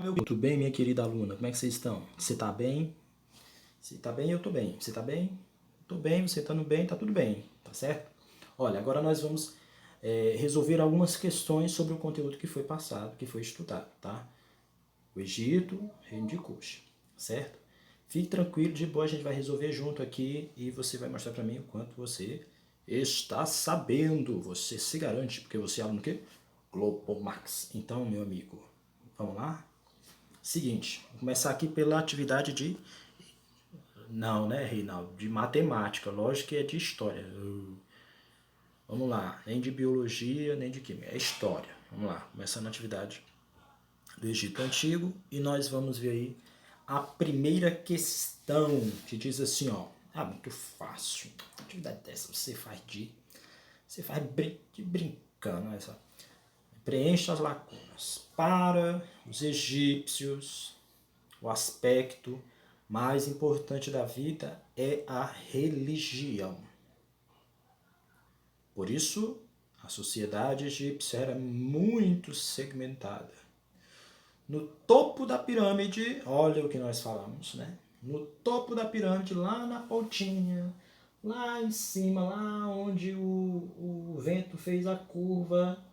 Tudo bem, minha querida aluna? Como é que vocês estão? Você está bem? Se está bem, eu estou bem. Você está bem? Estou bem, você estando bem, está tudo bem, tá certo? Olha, agora nós vamos resolver algumas questões sobre o conteúdo que foi passado, que foi estudado, tá? O Egito, Reino de Cush, certo? Fique tranquilo, de boa, a gente vai resolver junto aqui e você vai mostrar para mim o quanto você está sabendo. Você se garante, porque você é aluno que Globo Max. Então, meu amigo, vamos lá? Seguinte, vou começar aqui pela atividade de... Não, né, Reinaldo? De matemática, lógico que é de história. Vamos lá, nem de biologia, nem de química, é história. Vamos lá, começando a atividade do Egito Antigo e nós vamos ver aí a primeira questão que diz assim, ó. Ah, muito fácil. Atividade dessa você faz de brincando, essa. Preencha as lacunas. Para os egípcios, o aspecto mais importante da vida é a religião. Por isso, a sociedade egípcia era muito segmentada. No topo da pirâmide, olha o que nós falamos, né? No topo da pirâmide, lá na pontinha, lá em cima, lá onde o vento fez a curva,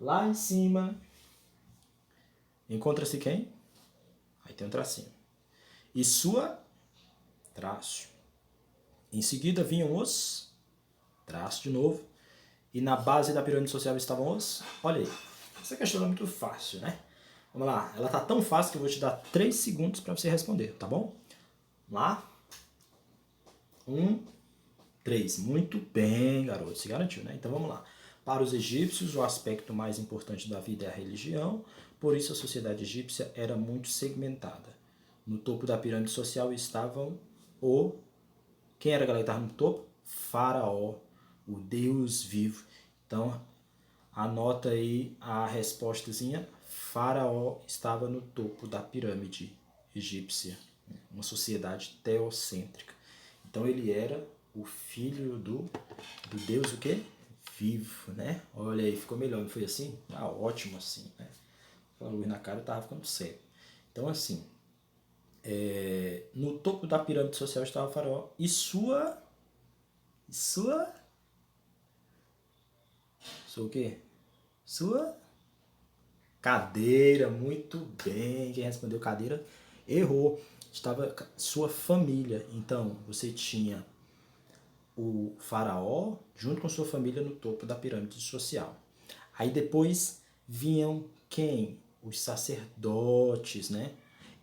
lá em cima, encontra-se quem? Aí tem um tracinho. E sua traço. Em seguida vinham os traço de novo. E na base da pirâmide social estavam os... Olha aí, essa questão é muito fácil, né? Vamos lá, ela tá tão fácil que eu vou te dar 3 segundos para você responder, tá bom? Vamos lá. 1, 3. Muito bem, garoto, se garantiu, né? Então vamos lá. Para os egípcios, o aspecto mais importante da vida é a religião, por isso a sociedade egípcia era muito segmentada. No topo da pirâmide social estavam o... Quem era a galera que estava no topo? Faraó, o Deus vivo. Então, anota aí a respostazinha. Faraó estava no topo da pirâmide egípcia, uma sociedade teocêntrica. Então ele era o filho do Deus o quê? Vivo, né? Olha aí, ficou melhor, não foi assim? Ah, ótimo assim, né? A luz na cara, eu tava ficando cego. Então assim, no topo da pirâmide social estava o faraó e sua o quê? Sua cadeira, muito bem. Quem respondeu cadeira errou. Estava sua família. Então, você tinha o faraó junto com sua família no topo da pirâmide social. Aí depois vinham quem? Os sacerdotes, né?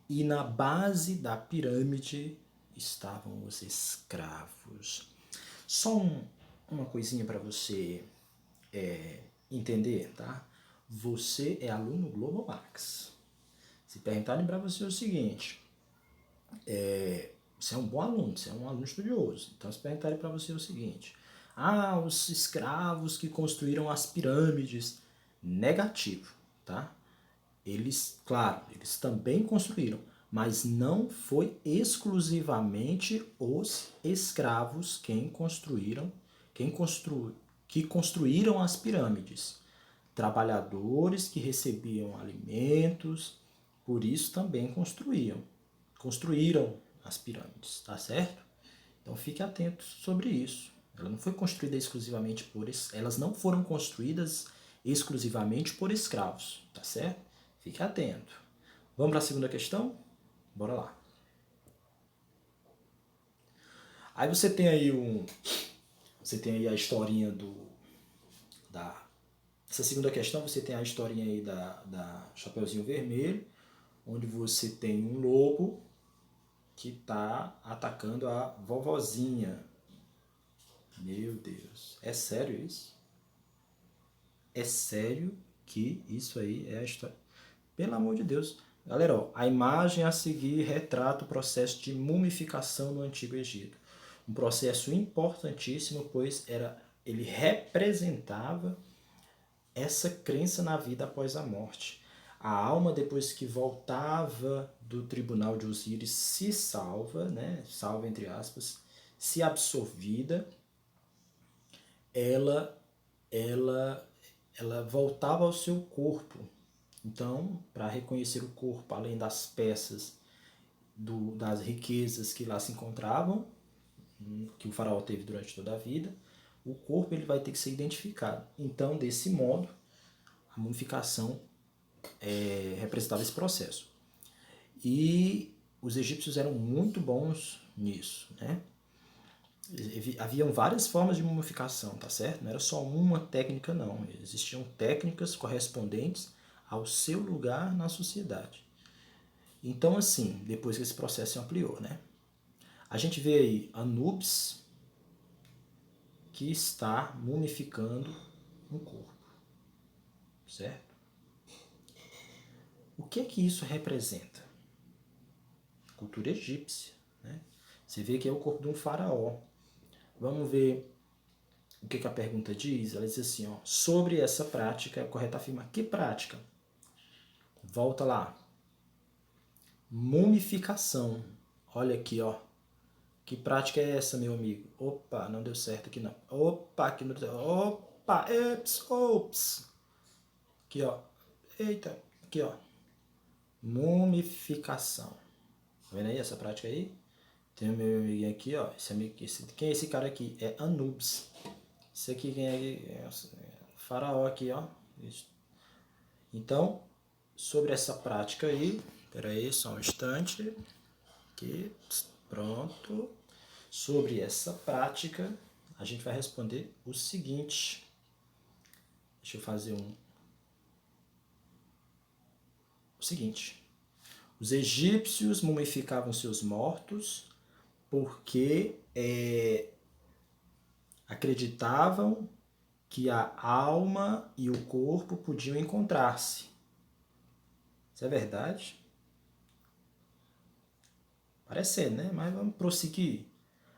E na base da pirâmide estavam os escravos. Só uma coisinha para você entender, tá? Você é aluno Globo Max. Se perguntarem para você o seguinte, você é um bom aluno, você é um aluno estudioso. Então, se perguntarem para você o seguinte, ah, os escravos que construíram as pirâmides, negativo, tá? Eles, claro, eles também construíram, mas não foi exclusivamente os escravos que construíram as pirâmides. Trabalhadores que recebiam alimentos, por isso também construíram as pirâmides, tá certo? Então fique atento sobre isso. Ela não foi construída exclusivamente elas não foram construídas exclusivamente por escravos, tá certo? Fique atento. Vamos para a segunda questão? Bora lá. Aí você tem aí a historinha da essa segunda questão, você tem a historinha aí da Chapeuzinho Vermelho, onde você tem um lobo que está atacando a vovozinha. Meu Deus, é sério isso? É sério que isso aí é a história? Pelo amor de Deus. Galera, ó, a imagem a seguir retrata o processo de mumificação no Antigo Egito. Um processo importantíssimo, pois ele representava essa crença na vida após a morte. A alma, depois que voltava do tribunal de Osíris, se salva, né? Salva entre aspas, se absorvida, ela, ela voltava ao seu corpo. Então, para reconhecer o corpo, além das peças, das riquezas que lá se encontravam, que o faraó teve durante toda a vida, o corpo ele vai ter que ser identificado. Então, desse modo, a mumificação representava esse processo. E os egípcios eram muito bons nisso, né? Haviam várias formas de mumificação, tá certo? Não era só uma técnica, não. Existiam técnicas correspondentes ao seu lugar na sociedade. Então, assim, depois que esse processo se ampliou, né? A gente vê aí Anubis, que está mumificando um corpo, certo? O que é que isso representa? Cultura egípcia, né? Você vê que é o corpo de um faraó. Vamos ver o que a pergunta diz. Ela diz assim, ó, sobre essa prática, é correto afirmar. Que prática? Volta lá. Mumificação. Olha aqui, ó. Que prática é essa, meu amigo? Opa, não deu certo aqui não. Opa, aqui não deu certo. Opa, ops. Aqui, ó. Eita, aqui, ó. Mumificação. Tá vendo aí essa prática aí? Tem o meu amiguinho aqui, ó. Quem é esse cara aqui? É Anubis. Esse aqui, quem é? Faraó aqui, ó. Isso. Então, sobre essa prática aí, peraí, só um instante. Aqui, pronto. Sobre essa prática, a gente vai responder o seguinte. Deixa eu fazer o seguinte. Os egípcios mumificavam seus mortos porque acreditavam que a alma e o corpo podiam encontrar-se. Isso é verdade? Parece ser, né? Mas vamos prosseguir.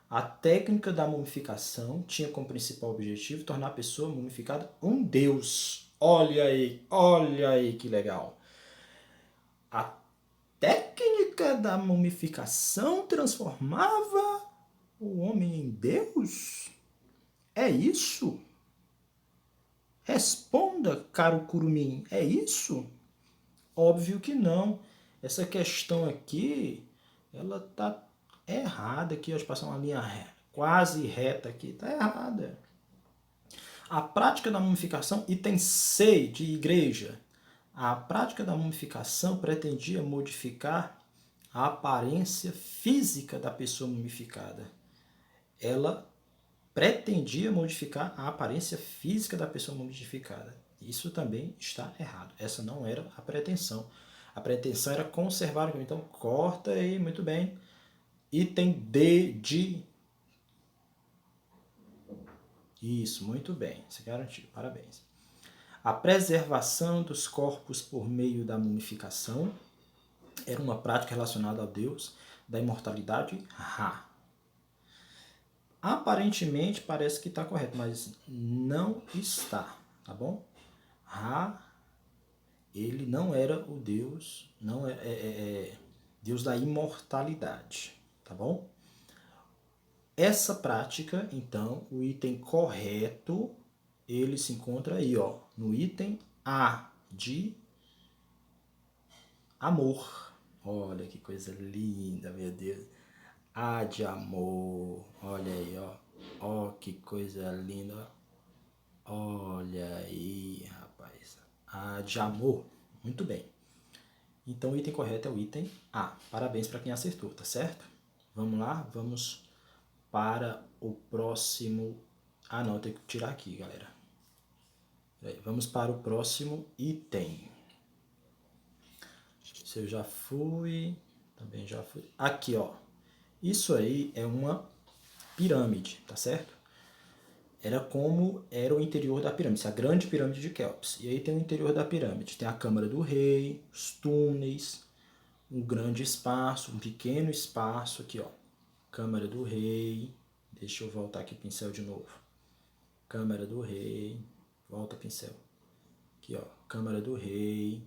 A técnica da mumificação tinha como principal objetivo tornar a pessoa mumificada um deus. Olha aí que legal. A técnica da mumificação transformava o homem em Deus? É isso? Responda, caro curumim, é isso? Óbvio que não. Essa questão aqui, ela tá errada aqui. Deixa eu passar uma linha quase reta aqui. Tá errada. A prática da mumificação, item C de igreja. A prática da mumificação pretendia modificar a aparência física da pessoa mumificada. Ela pretendia modificar a aparência física da pessoa mumificada. Isso também está errado. Essa não era a pretensão. A pretensão era conservar. Então, corta aí, muito bem. Item D de... Isso, muito bem. Isso é garantido. Parabéns. A preservação dos corpos por meio da mumificação era uma prática relacionada ao Deus da imortalidade Ra. Aparentemente parece que está correto, mas não está, tá bom? Ra, ele não era o Deus, não Deus da imortalidade, tá bom? Essa prática, então, o item correto, ele se encontra aí, ó, no item A de amor. Olha que coisa linda, meu Deus. A de amor. Olha aí, ó. Ó, que coisa linda. Olha aí, rapaz. A de amor. Muito bem. Então, o item correto é o item A. Parabéns para quem acertou, tá certo? Vamos lá, vamos para o próximo... Ah, não, eu tenho que tirar aqui, galera. Vamos para o próximo item. Se eu já fui... Também já fui. Aqui, ó. Isso aí é uma pirâmide, tá certo? Era como era o interior da pirâmide, a grande pirâmide de Quéops. E aí tem o interior da pirâmide. Tem a Câmara do Rei, os túneis, um grande espaço, um pequeno espaço aqui, ó. Câmara do Rei. Deixa eu voltar aqui o pincel de novo. Câmara do Rei. Volta o pincel. Aqui, ó. Câmara do Rei.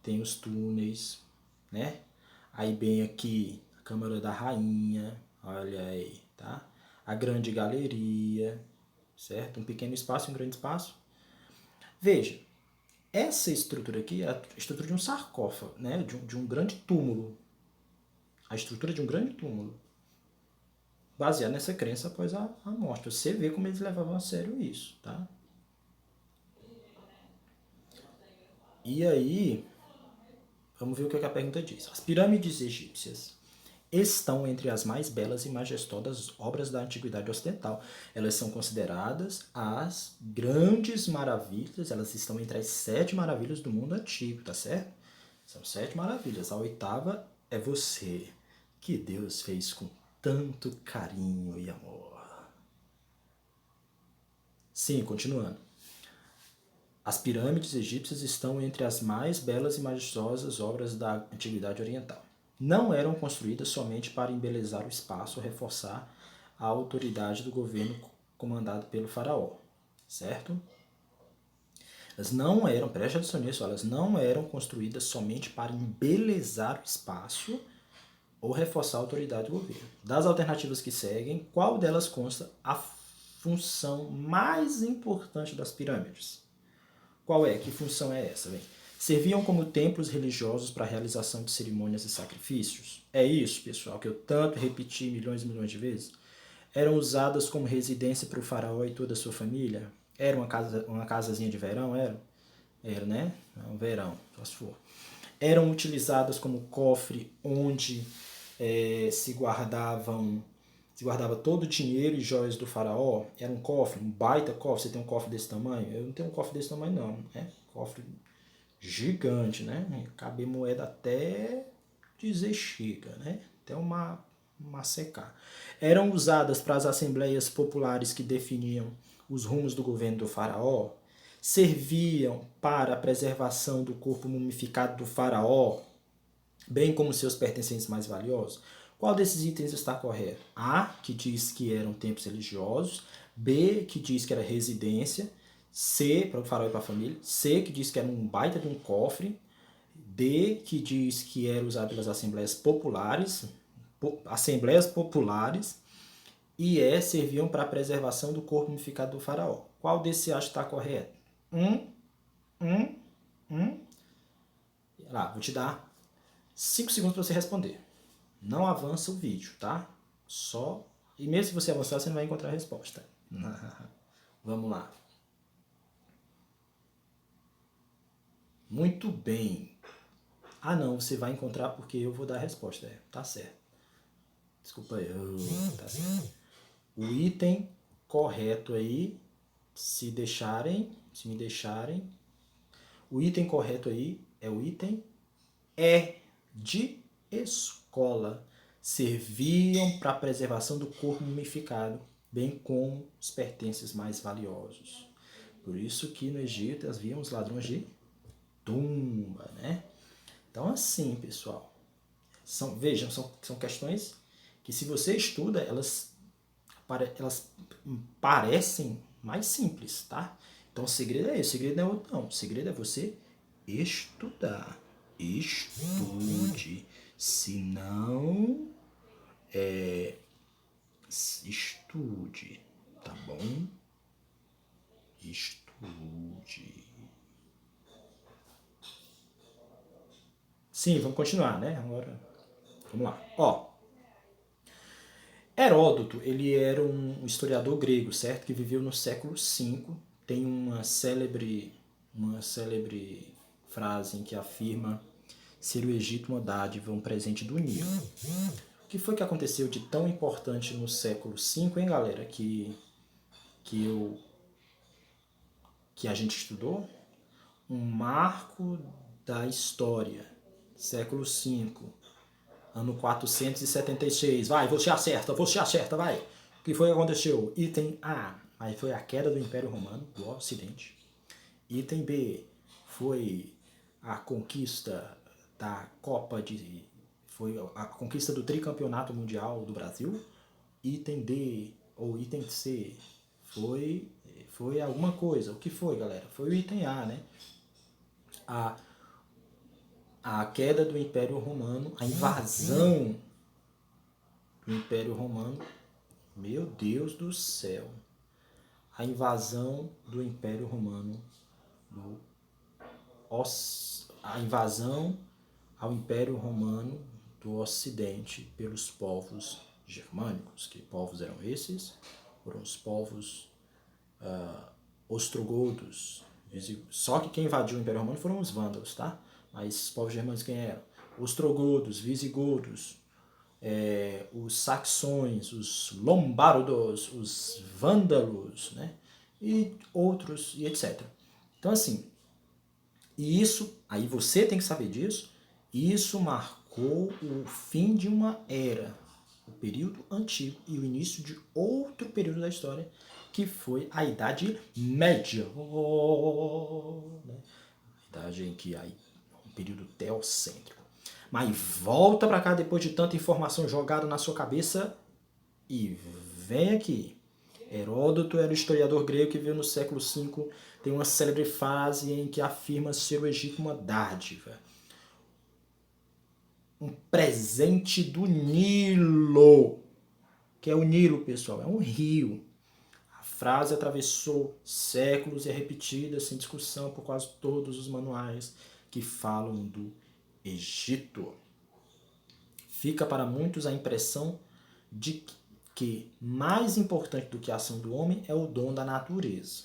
Tem os túneis, né? Aí bem aqui, a Câmara da Rainha. Olha aí, tá? A grande galeria, certo? Um pequeno espaço, um grande espaço. Veja, Essa estrutura aqui é a estrutura de um sarcófago, né? De um grande túmulo. A estrutura de um grande túmulo. Baseado nessa crença após a morte. Você vê como eles levavam a sério isso, tá? E aí, vamos ver o que a pergunta diz. As pirâmides egípcias estão entre as mais belas e majestosas obras da Antiguidade Ocidental. Elas são consideradas as grandes maravilhas, elas estão entre as 7 maravilhas do mundo antigo, tá certo? São 7 maravilhas. A 8ª é você, que Deus fez com tanto carinho e amor. Sim, continuando. As pirâmides egípcias estão entre as mais belas e majestosas obras da Antiguidade Oriental. Não eram construídas somente para embelezar o espaço ou reforçar a autoridade do governo comandado pelo faraó, certo? Elas não eram, preste atenção nisso, elas não eram construídas somente para embelezar o espaço ou reforçar a autoridade do governo. Das alternativas que seguem, qual delas consta a função mais importante das pirâmides? Qual é? Que função é essa? Bem, serviam como templos religiosos para a realização de cerimônias e sacrifícios? É isso, pessoal, que eu tanto repeti milhões e milhões de vezes? Eram usadas como residência para o faraó e toda a sua família? Era uma casazinha de verão? Era, né? Não, verão, só se for. Eram utilizadas como cofre onde se guardava todo o dinheiro e joias do faraó. Era um cofre, um baita cofre. Você tem um cofre desse tamanho? Eu não tenho um cofre desse tamanho não, né? Cofre gigante, né? Cabe moeda até dizer chega, né? Até uma secar. Eram usadas para as assembleias populares que definiam os rumos do governo do faraó. Serviam para a preservação do corpo mumificado do faraó, bem como seus pertencentes mais valiosos. Qual desses itens está correto? A, que diz que eram templos religiosos. B, que diz que era residência. C, para o faraó e para a família. C, que diz que era um baita de um cofre. D, que diz que era usado pelas assembleias populares. E E, serviam para a preservação do corpo mumificado do faraó. Qual desses acha que está correto? Lá, vou te dar 5 segundos para você responder. Não avança o vídeo, tá? Só. E mesmo se você avançar, você não vai encontrar a resposta. Vamos lá. Muito bem. Ah, não, você vai encontrar porque eu vou dar a resposta. Tá certo. Desculpa aí. Tá certo. O item correto aí, se me deixarem, o item correto aí é o item E de escola. Serviam para a preservação do corpo mumificado, bem como os pertences mais valiosos. Por isso que no Egito havia os ladrões de tumba, né? Então assim, pessoal, vejam, são questões que se você estuda, elas parecem mais simples, tá? Então o segredo é esse, o segredo não é outro não, o segredo é você estudar. Estude, se não estude, tá bom? Estude. Sim, vamos continuar, né? Agora, vamos lá. Ó, Heródoto, ele era um historiador grego, certo? Que viveu no século V. Tem uma célebre frase em que afirma ser o Egito uma dádiva, um presente do Nilo. O que foi que aconteceu de tão importante no século V, hein, galera? Que a gente estudou? Um marco da história. Século V, ano 476. Vai, você acerta, vai. O que foi que aconteceu? Item A, aí foi a queda do Império Romano, do Ocidente. Item B, foi a conquista da Copa de... Foi a conquista do tricampeonato mundial do Brasil. Item D, ou item C, foi alguma coisa. O que foi, galera? Foi o item A, né? A queda do Império Romano, a invasão do Império Romano, meu Deus do céu, a invasão do Império Romano no a invasão ao Império Romano do Ocidente pelos povos germânicos. Que povos eram esses? Foram os povos ostrogodos. Só que quem invadiu o Império Romano foram os vândalos, tá? Mas os povos germânicos quem eram? Ostrogodos, visigodos, os saxões, os lombardos, os vândalos, né? E outros, e etc. Então, assim, e isso, aí você tem que saber disso, isso marcou o fim de uma era, o período antigo e o início de outro período da história, que foi a Idade Média. Né? A idade em que há um período teocêntrico. Mas volta para cá depois de tanta informação jogada na sua cabeça e vem aqui. Heródoto era o historiador grego que veio no século V. Tem uma célebre frase em que afirma ser o Egito uma dádiva. Um presente do Nilo. Que é o Nilo, pessoal, é um rio. A frase atravessou séculos e é repetida sem discussão por quase todos os manuais que falam do Egito. Fica para muitos a impressão de que mais importante do que a ação do homem é o dom da natureza.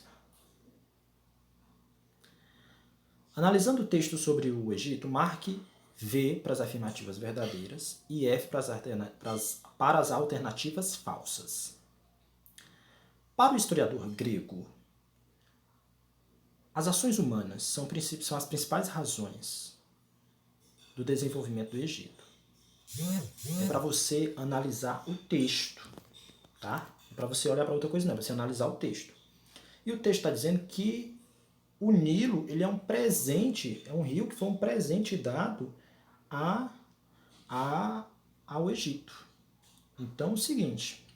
Analisando o texto sobre o Egito, marque V para as afirmativas verdadeiras e F para as alternativas falsas. Para o historiador grego, as ações humanas são as principais razões do desenvolvimento do Egito. É para você analisar o texto, tá? É para você olhar para outra coisa, não, é para você analisar o texto. E o texto está dizendo que o Nilo, ele é um presente, é um rio que foi um presente dado ao Egito. Então, é o seguinte,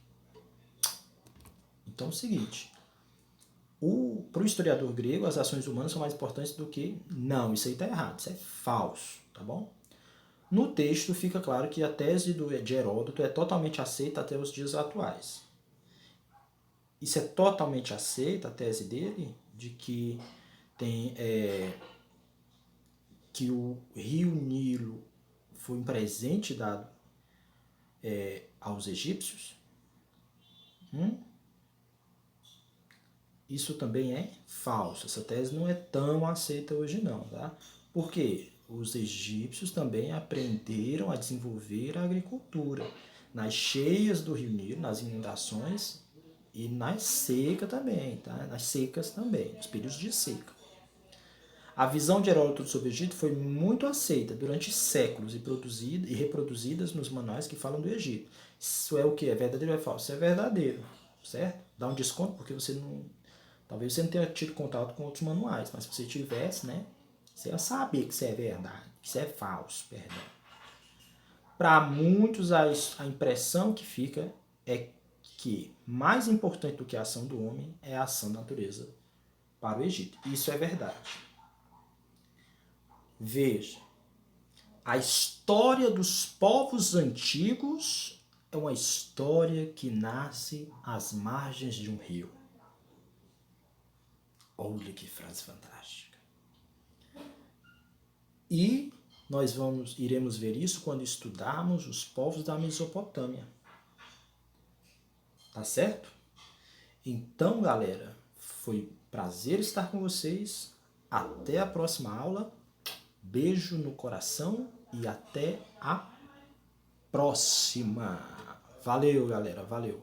para o historiador grego, as ações humanas são mais importantes do que... Não, isso aí está errado, isso é falso, tá bom? No texto fica claro que a tese de Heródoto é totalmente aceita até os dias atuais. Isso é totalmente aceita, a tese dele, de que que o rio Nilo foi um presente dado aos egípcios? Isso também é falso. Essa tese não é tão aceita hoje não, tá? Por quê? Os egípcios também aprenderam a desenvolver a agricultura nas cheias do rio Nilo, nas inundações e nas secas também, tá? Nas secas também, nos períodos de seca. A visão de Heródoto sobre o Egito foi muito aceita durante séculos e reproduzidas nos manuais que falam do Egito. Isso é o que? É verdadeiro ou é falso? Isso é verdadeiro, certo? Dá um desconto porque você não... Talvez você não tenha tido contato com outros manuais, mas se você tivesse, né? Você ia saber que isso é verdade, que isso é falso, perdão. Para muitos, a impressão que fica é que mais importante do que a ação do homem é a ação da natureza para o Egito. Isso é verdade. Veja, a história dos povos antigos é uma história que nasce às margens de um rio. Olha que frase fantástica. E nós iremos ver isso quando estudarmos os povos da Mesopotâmia. Tá certo? Então, galera, foi um prazer estar com vocês. Até a próxima aula. Beijo no coração e até a próxima. Valeu, galera. Valeu.